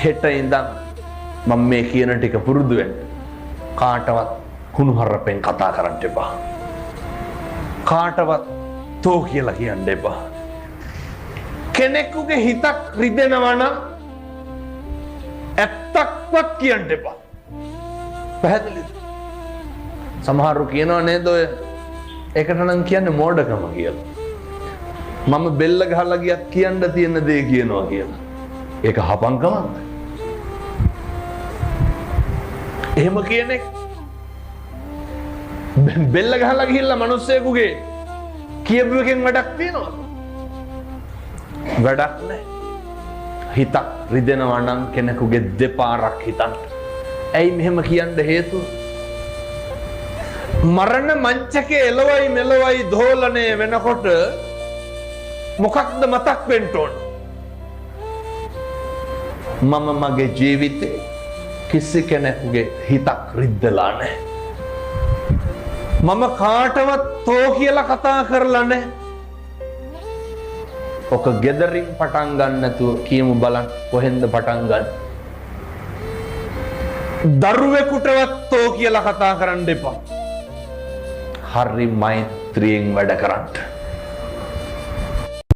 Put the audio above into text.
හෙට ඉඳන් මම මේ කියන ටික පුරුදු වෙන්න. කාටවත් කුණුහරුපෙන් කතා කරන්න එපා. කාටවත් තෝ කියලා කියන්න එපා. කෙනෙකුගේ හිතක් රිදෙනවා නම් ඇත්තක්වත් කියන්න එපා. පැහැදිලිද? සමහරව කියනවා නේද ඔය ඒකට නම් කියන්නේ මෝඩකම කියලා. මම බෙල්ල ගහලා ගියත් කියන්න තියෙන දේ කියනවා කියලා. ඒක හපංකමක්ද? එහෙම කියන්නේ බෙල්ල ගහලා ගිහිල්ලා මිනිස්සෙකුගේ කියපු එකෙන් වැඩක් තියනවද? වැඩක් නැහැ. හිතක් රිදෙනවා නම් කෙනෙකුගේ දෙපාරක් හිතන්න. ඇයි මෙහෙම කියන්න හේතුව? මරණ මංචකේ එළවයි මෙලවයි දෝලණය වෙනකොට මොකක්ද මතක් වෙන්න ඕන? මම මගේ ජීවිතේ කිසි කෙනෙකුගේ හිතක් රිද්දලා නැහැ. මම කාටවත් තෝ කියලා කතා කරලා නැහැ. ඔක ගෙදරින් පටන් ගන්න නැතුව කියමු බලන්න කොහෙන්ද පටන් ගන්න? දරුවෙකුටවත් තෝ කියලා කතා කරන්න එපා. හරි මෛත්‍රියෙන් වැඩ කරන්න.